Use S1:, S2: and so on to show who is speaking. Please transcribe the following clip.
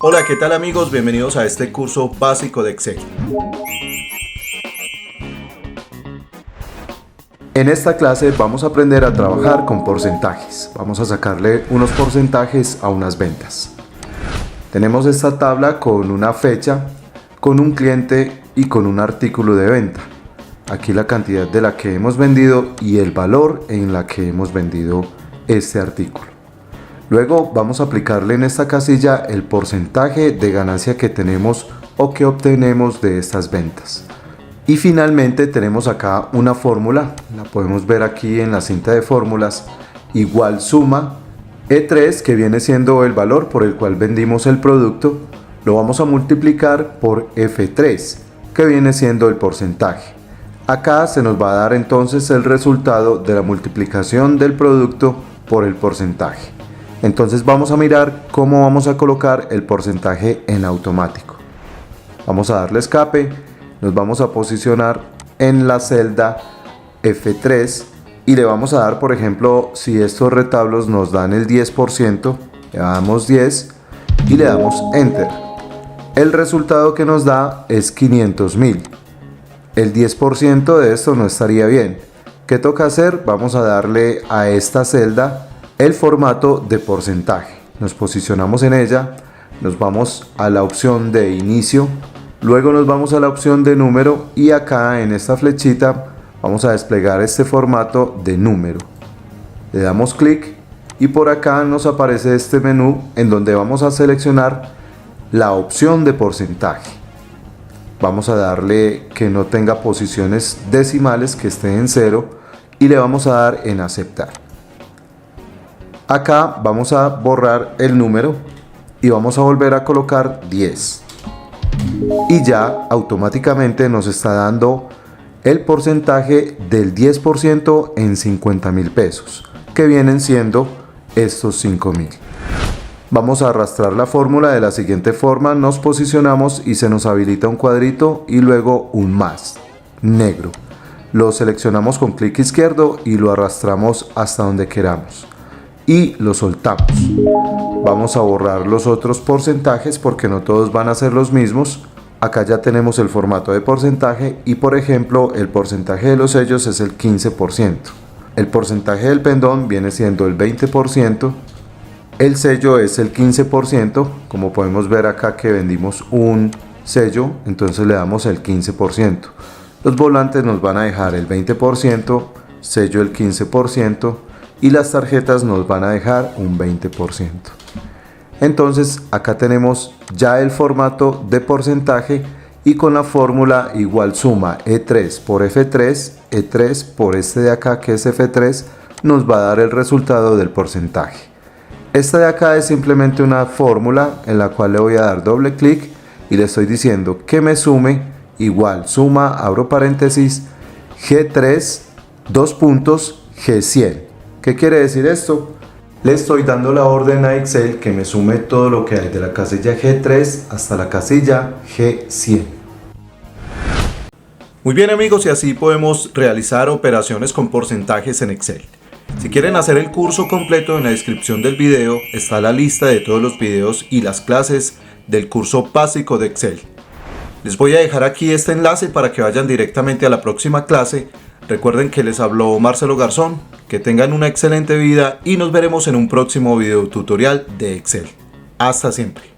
S1: Hola, ¿qué tal amigos? Bienvenidos a este curso básico de Excel. En esta clase vamos a aprender a trabajar con porcentajes. Vamos a sacarle unos porcentajes a unas ventas. Tenemos esta tabla con una fecha, con un cliente y con un artículo de venta. Aquí la cantidad de la que hemos vendido y el valor en la que hemos vendido este artículo. Luego vamos a aplicarle en esta casilla el porcentaje de ganancia que tenemos o que obtenemos de estas ventas. Y finalmente tenemos acá una fórmula, la podemos ver aquí en la cinta de fórmulas, igual suma E3, que viene siendo el valor por el cual vendimos el producto, lo vamos a multiplicar por F3, que viene siendo el porcentaje. Acá se nos va a dar entonces el resultado de la multiplicación del producto por el porcentaje. Entonces vamos a mirar cómo vamos a colocar el porcentaje en automático. Vamos a darle escape, nos vamos a posicionar en la celda F3 y le vamos a dar, por ejemplo, si estos retablos nos dan el 10%, le damos 10 y le damos Enter. El resultado que nos da es 500.000. El 10% de esto no estaría bien. ¿Qué toca hacer? Vamos a darle a esta celda el formato de porcentaje. Nos posicionamos en ella, nos vamos a la opción de inicio, luego nos vamos a la opción de número y acá en esta flechita vamos a desplegar este formato de número. Le damos clic y por acá nos aparece este menú en donde vamos a seleccionar la opción de porcentaje. Vamos a darle que no tenga posiciones decimales, que esté en 0 y le vamos a dar en aceptar. Acá vamos a borrar el número y vamos a volver a colocar 10 y ya automáticamente nos está dando el porcentaje del 10% en 50.000 pesos, que vienen siendo estos 5.000. Vamos a arrastrar la fórmula de la siguiente forma, nos posicionamos y se nos habilita un cuadrito y luego un más negro. Lo seleccionamos con clic izquierdo y lo arrastramos hasta donde queramos y lo soltamos. Vamos a borrar los otros porcentajes porque no todos van a ser los mismos. Acá ya tenemos el formato de porcentaje y, por ejemplo, el porcentaje de los sellos es el 15%. El porcentaje del pendón viene siendo el 20%. El sello es el 15%. Como podemos ver acá que vendimos un sello, entonces le damos el 15%. Los volantes nos van a dejar el 20%, sello el 15%. Y las tarjetas nos van a dejar un 20%. Entonces acá tenemos ya el formato de porcentaje y con la fórmula igual suma E3 por F3, E3 por este de acá que es F3, nos va a dar el resultado del porcentaje. Esta de acá es simplemente una fórmula en la cual le voy a dar doble clic y le estoy diciendo que me sume igual suma, abro paréntesis, G3, dos puntos, G100. ¿Qué quiere decir esto? Le estoy dando la orden a Excel que me sume todo lo que hay de la casilla G3 hasta la casilla G100. Muy bien amigos, y así podemos realizar operaciones con porcentajes en Excel. Si quieren hacer el curso completo, en la descripción del video está la lista de todos los videos y las clases del curso básico de Excel. Les voy a dejar aquí este enlace para que vayan directamente a la próxima clase. Recuerden que les habló Marcelo Garzón, que tengan una excelente vida y nos veremos en un próximo video tutorial de Excel. Hasta siempre.